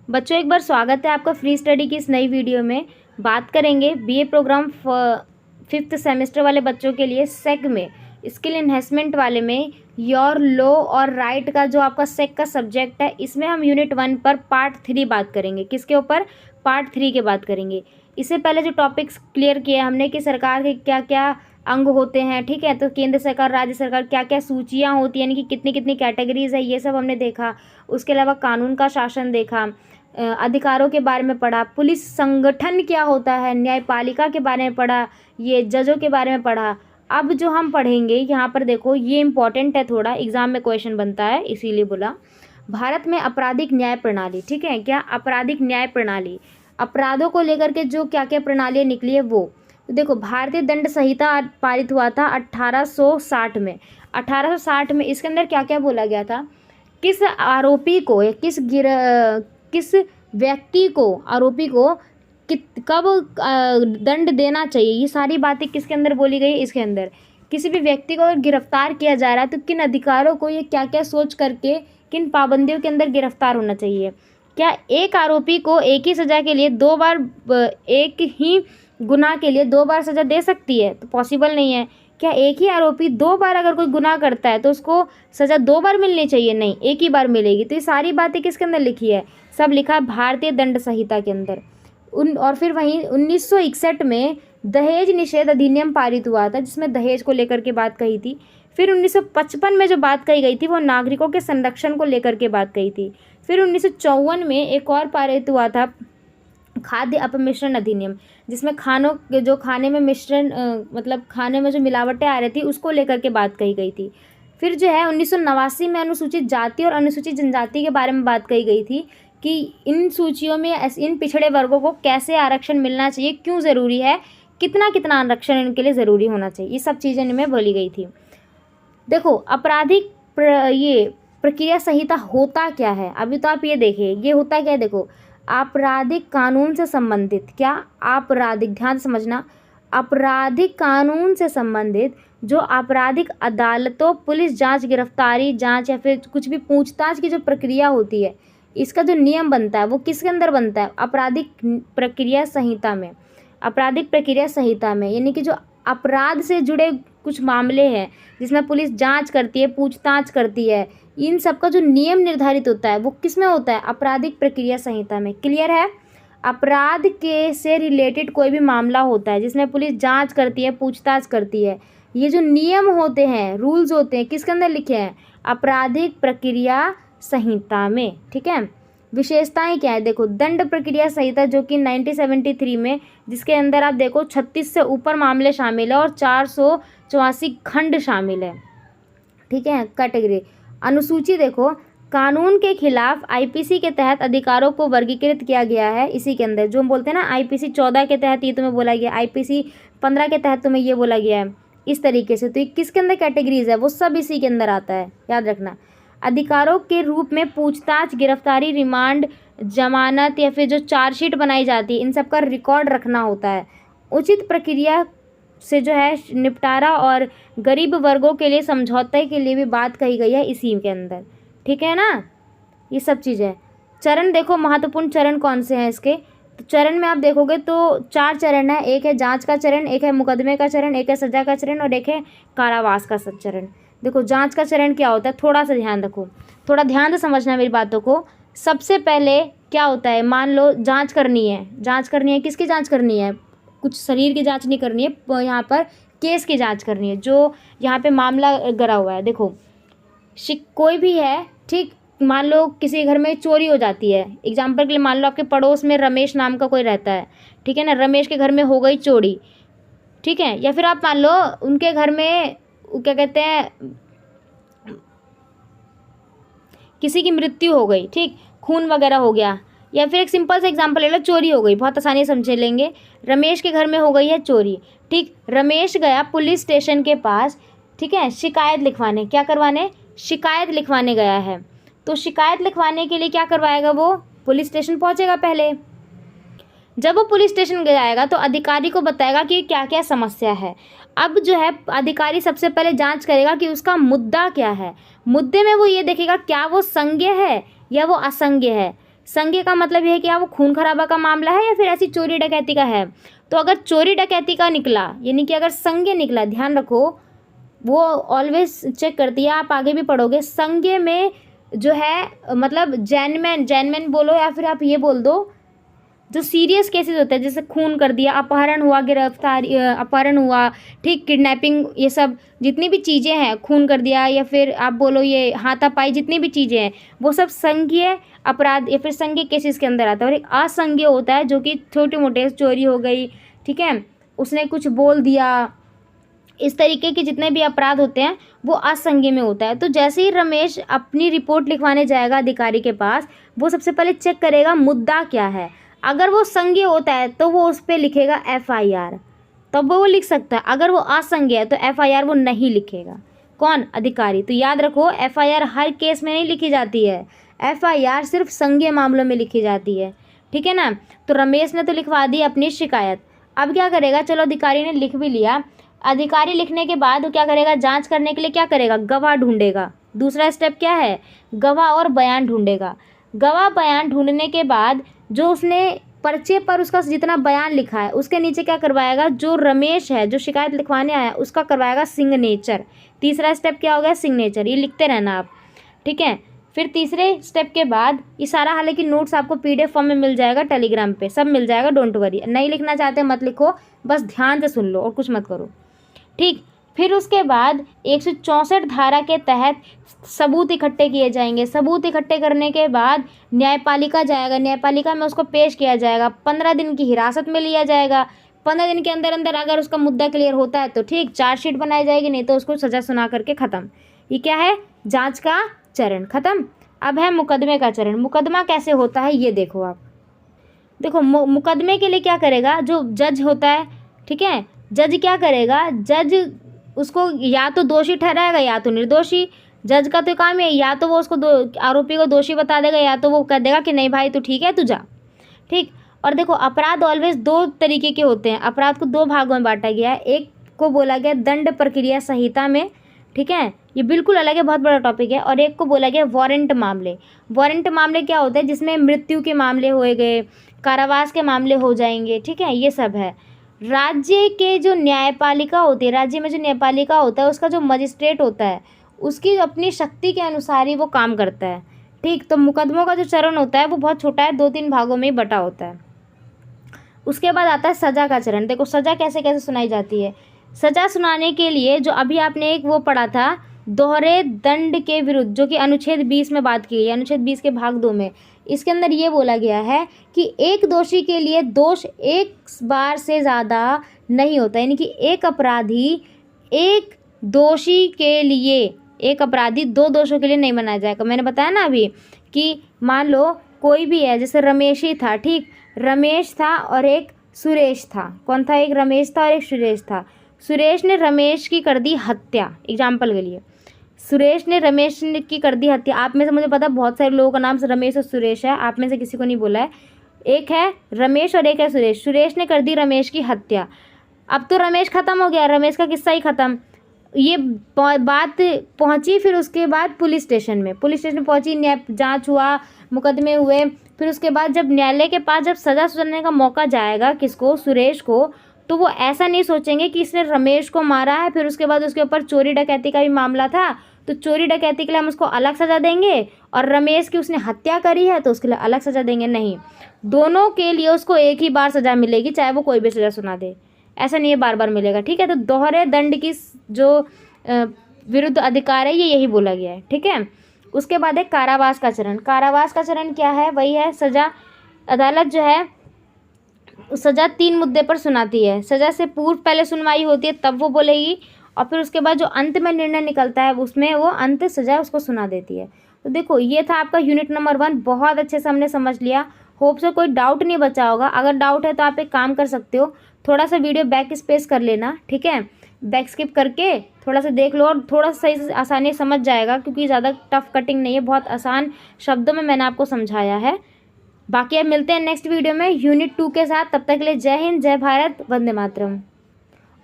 बच्चों एक बार स्वागत है आपका फ्री स्टडी की इस नई वीडियो में। बात करेंगे बीए प्रोग्राम 5th सेमेस्टर वाले बच्चों के लिए सेग में स्किल इन्हेंसमेंट वाले में योर लो और राइट का जो आपका सेग का सब्जेक्ट है, इसमें हम यूनिट 1 पर पार्ट 3 बात करेंगे। किसके ऊपर? पार्ट 3 के बात करेंगे। इससे पहले जो टॉपिक्स क्लियर किए हमने कि सरकार के क्या क्या अंग होते हैं, ठीक है, तो केंद्र सरकार, राज्य सरकार, क्या क्या सूचियाँ होती हैं, यानी कि कितनी कितनी कैटेगरीज है, ये सब हमने देखा। उसके अलावा कानून का शासन देखा, अधिकारों के बारे में पढ़ा, पुलिस संगठन क्या होता है, न्यायपालिका के बारे में पढ़ा, ये जजों के बारे में पढ़ा। अब जो हम पढ़ेंगे यहाँ पर देखो, ये इम्पॉर्टेंट है, थोड़ा एग्जाम में क्वेश्चन बनता है, इसीलिए बोला। भारत में आपराधिक न्याय प्रणाली, ठीक है, क्या आपराधिक न्याय प्रणाली, अपराधों को लेकर के जो क्या क्या प्रणालियाँ निकली है वो। तो देखो, भारतीय दंड संहिता पारित हुआ था 1860 में। 1860 में इसके अंदर क्या क्या बोला गया था, किस आरोपी को या किस व्यक्ति को, आरोपी को कब दंड देना चाहिए, ये सारी बातें किसके अंदर बोली गई है, इसके अंदर। किसी भी व्यक्ति को अगर गिरफ्तार किया जा रहा है तो किन अधिकारों को, ये क्या क्या सोच करके, किन पाबंदियों के अंदर गिरफ्तार होना चाहिए। क्या एक आरोपी को एक ही सज़ा के लिए दो बार, एक ही गुनाह के लिए दो बार सज़ा दे सकती है? तो पॉसिबल नहीं है। क्या एक ही आरोपी दो बार अगर कोई गुनाह करता है तो उसको सज़ा दो बार मिलनी चाहिए? नहीं, एक ही बार मिलेगी। तो ये सारी बातें किसके अंदर लिखी है? सब लिखा है भारतीय दंड संहिता के अंदर। और फिर वहीं 1961 में दहेज निषेध अधिनियम पारित हुआ था, जिसमें दहेज को लेकर के बात कही थी। फिर 1955 में जो बात कही गई थी वो नागरिकों के संरक्षण को लेकर के बात कही थी। फिर 1954 में एक और पारित हुआ था खाद्य अपमिश्रण अधिनियम, जिसमें खाने में मिश्रण, मतलब खाने में जो मिलावटें आ रही थी उसको लेकर के बात कही गई थी। फिर जो है 1989 में अनुसूचित जाति और अनुसूचित जनजाति के बारे में बात कही गई थी कि इन सूचियों में इन पिछड़े वर्गों को कैसे आरक्षण मिलना चाहिए, क्यों ज़रूरी है, कितना कितना आरक्षण इनके लिए ज़रूरी होना चाहिए, ये सब चीज़ें इनमें बोली गई थी। देखो, आपराधिक ये प्रक्रिया संहिता होता क्या है, अभी तो आप ये देखिए ये होता क्या है। देखो, आपराधिक कानून से संबंधित, क्या आपराधिक, ध्यान समझना, आपराधिक कानून से संबंधित जो आपराधिक अदालतों, पुलिस जांच, गिरफ्तारी जांच या फिर कुछ भी पूछताछ की जो प्रक्रिया होती है, इसका जो नियम बनता है वो किसके अंदर बनता है? आपराधिक प्रक्रिया संहिता में। आपराधिक प्रक्रिया संहिता में, यानी कि जो अपराध से जुड़े कुछ मामले हैं जिसमें पुलिस जांच करती है, पूछताछ करती है, इन सब का जो नियम निर्धारित होता है वो किस में होता है? आपराधिक प्रक्रिया संहिता में। क्लियर है? अपराध के से रिलेटेड कोई भी मामला होता है जिसमें पुलिस जांच करती है, पूछताछ करती है, ये जो नियम होते हैं, रूल्स होते हैं, किसके अंदर लिखे हैं? आपराधिक प्रक्रिया संहिता में। ठीक है, विशेषताएं क्या है? देखो, दंड प्रक्रिया संहिता जो कि 1973 में, जिसके अंदर आप देखो 36 से ऊपर मामले शामिल है और 484 खंड शामिल है। ठीक है, कैटेगरी। अनुसूची देखो, कानून के खिलाफ आईपीसी के तहत अधिकारों को वर्गीकृत किया गया है। इसी के अंदर जो हम बोलते हैं ना, आईपीसी 14 के तहत ये तुम्हें बोला गया, आईपीसी 15 के तहत तुम्हें ये बोला गया है, इस तरीके से। तो ये किसके अंदर कैटेगरीज है, वो सब इसी के अंदर आता है, याद रखना। अधिकारों के रूप में पूछताछ, गिरफ्तारी, रिमांड, जमानत या फिर जो चार्जशीट बनाई जाती है, इन सब का रिकॉर्ड रखना होता है। उचित प्रक्रिया से जो है निपटारा और गरीब वर्गों के लिए समझौते के लिए भी बात कही गई है इसी के अंदर। ठीक है ना, ये सब चीज़ें। चरण देखो, महत्वपूर्ण चरण कौन से हैं इसके, तो चरण में आप देखोगे तो 4 चरण है। एक है जांच का चरण, एक है मुकदमे का चरण, एक है सजा का चरण और एक है कारावास का चरण। देखो, जांच का चरण क्या होता है, थोड़ा सा ध्यान रखो, थोड़ा ध्यान से समझना मेरी बातों को। सबसे पहले क्या होता है, मान लो जांच करनी है, जांच करनी है, किसकी जांच करनी है? कुछ शरीर की जांच नहीं करनी है, यहाँ पर केस की जांच करनी है, जो यहाँ पे मामला गड़ा हुआ है। देखो, कोई भी है, ठीक, मान लो किसी घर में चोरी हो जाती है, एग्जाम्पल के लिए मान लो आपके पड़ोस में रमेश नाम का कोई रहता है, ठीक है ना, रमेश के घर में हो गई चोरी, ठीक है, या फिर आप मान लो उनके घर में क्या कहते हैं, किसी की मृत्यु हो गई, ठीक, खून वगैरह हो गया, या फिर एक सिंपल सा एग्जांपल ले लो, चोरी हो गई, बहुत आसानी से समझ लेंगे। रमेश के घर में हो गई है चोरी, ठीक, रमेश गया पुलिस स्टेशन के पास, ठीक है, शिकायत लिखवाने, क्या करवाने? शिकायत लिखवाने गया है। तो शिकायत लिखवाने के लिए क्या करवाएगा वो? पुलिस स्टेशन पहुंचेगा पहले। जब वो पुलिस स्टेशन जाएगा तो अधिकारी को बताएगा कि क्या क्या समस्या है। अब जो है अधिकारी सबसे पहले जांच करेगा कि उसका मुद्दा क्या है। मुद्दे में वो ये देखेगा क्या वो संज्ञेय है या वो असंज्ञेय है। संज्ञ का मतलब यह है कि वो खून खराबा का मामला है या फिर ऐसी चोरी डकैती का है। तो अगर चोरी डकैती का निकला, यानी कि अगर संज्ञ निकला, ध्यान रखो, वो ऑलवेज चेक करती है, आप आगे भी पढ़ोगे। संज्ञ में जो है मतलब जेन्युइन बोलो या फिर आप ये बोल दो, जो सीरियस केसेस होते हैं जैसे खून कर दिया, अपहरण हुआ, गिरफ्तारी, अपहरण हुआ, ठीक, किडनैपिंग, ये सब जितनी भी चीज़ें हैं, खून कर दिया या फिर आप बोलो ये हाथापाई, जितनी भी चीज़ें हैं वो सब संज्ञेय अपराध या फिर संज्ञेय केसेस के अंदर आता है। और एक असंज्ञेय होता है जो कि छोटे मोटे, चोरी हो गई, ठीक है, उसने कुछ बोल दिया, इस तरीके के जितने भी अपराध होते हैं वो असंज्ञेय में होता है। तो जैसे ही रमेश अपनी रिपोर्ट लिखवाने जाएगा अधिकारी के पास, वो सबसे पहले चेक करेगा मुद्दा क्या है। अगर वो संज्ञेय होता है तो वो उस पर लिखेगा FIR, तब वो लिख सकता है। अगर वो असंज्ञेय है तो FIR वो नहीं लिखेगा। कौन? अधिकारी। तो याद रखो, FIR हर केस में नहीं लिखी जाती है, FIR सिर्फ संज्ञेय मामलों में लिखी जाती है, ठीक है ना। तो रमेश ने तो लिखवा दी अपनी शिकायत। अब क्या करेगा, चलो अधिकारी ने लिख भी लिया। अधिकारी लिखने के बाद वो क्या करेगा, जांच करने के लिए क्या करेगा, गवाह ढूंढेगा। दूसरा स्टेप क्या है, गवाह और बयान ढूंढेगा। गवाह बयान ढूंढने के बाद जो उसने पर्चे पर उसका जितना बयान लिखा है उसके नीचे क्या करवाएगा, जो रमेश है जो शिकायत लिखवाने आया उसका करवाएगा सिग्नेचर। तीसरा स्टेप क्या हो गया, सिग्नेचर। ये लिखते रहना आप, ठीक है। फिर तीसरे स्टेप के बाद ये सारा, हालांकि नोट्स आपको PDF फॉर्म में मिल जाएगा, टेलीग्राम पे सब मिल जाएगा, डोंट वरी। नहीं लिखना चाहते मत लिखो, बस ध्यान से सुन लो और कुछ मत करो, ठीक। फिर उसके बाद 164 धारा के तहत सबूत इकट्ठे किए जाएंगे। सबूत इकट्ठे करने के बाद न्यायपालिका जाएगा, न्यायपालिका में उसको पेश किया जाएगा। 15 दिन की हिरासत में लिया जाएगा। 15 दिन के अंदर अंदर अगर उसका मुद्दा क्लियर होता है तो ठीक, चार्जशीट बनाई जाएगी, नहीं तो उसको सजा सुना करके ख़त्म। ये क्या है, जाँच का चरण ख़त्म। अब है मुकदमे का चरण। मुकदमा कैसे होता है ये देखो आप। देखो मुकदमे के लिए क्या करेगा, जो जज होता है, ठीक है, जज क्या करेगा, जज उसको या तो दोषी ठहराएगा या तो निर्दोषी। जज का तो काम है, या तो वो उसको आरोपी को दोषी बता देगा या तो वो कह देगा कि नहीं भाई तू ठीक है, तू जा, ठीक। और देखो अपराध ऑलवेज 2 तरीके के होते हैं। अपराध को 2 भागों में बांटा गया है। एक को बोला गया दंड प्रक्रिया संहिता में, ठीक है, ये बिल्कुल अलग है, बहुत बड़ा टॉपिक है। और एक को बोला गया वारंट मामले। वारंट मामले क्या होते हैं, जिसमें मृत्यु के मामले हो गए, कारावास के मामले हो जाएंगे, ठीक है, ये सब है। राज्य के जो न्यायपालिका होती है, राज्य में जो न्यायपालिका होता है उसका जो मजिस्ट्रेट होता है उसकी अपनी शक्ति के अनुसार ही वो काम करता है, ठीक। तो मुकदमों का जो चरण होता है वो बहुत छोटा है, 2-3 भागों में ही बटा होता है। उसके बाद आता है सजा का चरण। देखो सजा कैसे कैसे सुनाई जाती है। सजा सुनाने के लिए जो अभी आपने एक वो पढ़ा था, दोहरे दंड के विरुद्ध, जो कि अनुच्छेद 20 में बात की गई है, अनुच्छेद 20 के भाग 2 में। इसके अंदर ये बोला गया है कि एक दोषी के लिए दोष एक बार से ज़्यादा नहीं होता, यानी कि एक अपराधी एक दोषी के लिए, एक अपराधी 2 दोषों के लिए नहीं बनाया जाएगा। मैंने बताया ना अभी कि मान लो कोई भी है, जैसे रमेश ही था, ठीक, रमेश था और एक सुरेश था। कौन था, एक रमेश था और एक सुरेश था। सुरेश ने रमेश की कर दी हत्या, एग्जाम्पल के लिए सुरेश ने रमेश की कर दी हत्या। आप में से मुझे पता बहुत सारे लोगों का नाम रमेश और सुरेश है, आप में से किसी को नहीं बोला है। एक है रमेश और एक है सुरेश। सुरेश ने कर दी रमेश की हत्या। अब तो रमेश ख़त्म हो गया, रमेश का किस्सा ही ख़त्म। ये बात पहुंची फिर उसके बाद पुलिस स्टेशन में, पुलिस स्टेशन पहुंची, न्याय जांच हुआ, मुकदमे हुए। फिर उसके बाद जब न्यायालय के पास जब सज़ा सुनाने का मौका जाएगा किसको, सुरेश को, तो वो ऐसा नहीं सोचेंगे कि इसने रमेश को मारा है, फिर उसके बाद उसके ऊपर चोरी डकैती का भी मामला था तो चोरी डकैती के लिए हम उसको अलग सज़ा देंगे, और रमेश की उसने हत्या करी है तो उसके लिए अलग सज़ा देंगे। नहीं, दोनों के लिए उसको एक ही बार सज़ा मिलेगी, चाहे वो कोई भी सज़ा सुना दे, ऐसा नहीं है बार बार मिलेगा, ठीक है। तो दोहरे दंड की जो विरुद्ध अधिकार है ये यही बोला गया है, ठीक है। उसके बाद है कारावास का चरण। कारावास का चरण क्या है, वही है सज़ा। अदालत जो है सज़ा 3 मुद्दे पर सुनाती है। सज़ा से पूर्व पहले सुनवाई होती है तब वो बोलेगी, और फिर उसके बाद जो अंत में निर्णय निकलता है उसमें वो अंत सज़ा उसको सुना देती है। तो देखो ये था आपका यूनिट नंबर 1, बहुत अच्छे से हमने समझ लिया। होप से कोई डाउट नहीं बचा होगा। अगर डाउट है तो आप एक काम कर सकते हो, थोड़ा सा वीडियो बैक स्पेस कर लेना, ठीक है, बैक स्किप करके थोड़ा सा देख लो और थोड़ा सा सही से आसानी समझ जाएगा, क्योंकि ज़्यादा टफ कटिंग नहीं है, बहुत आसान शब्दों में मैंने आपको समझाया है। बाकी अब मिलते हैं नेक्स्ट वीडियो में यूनिट 2 के साथ। तब तक के लिए जय हिंद, जय भारत, वंदे मातरम।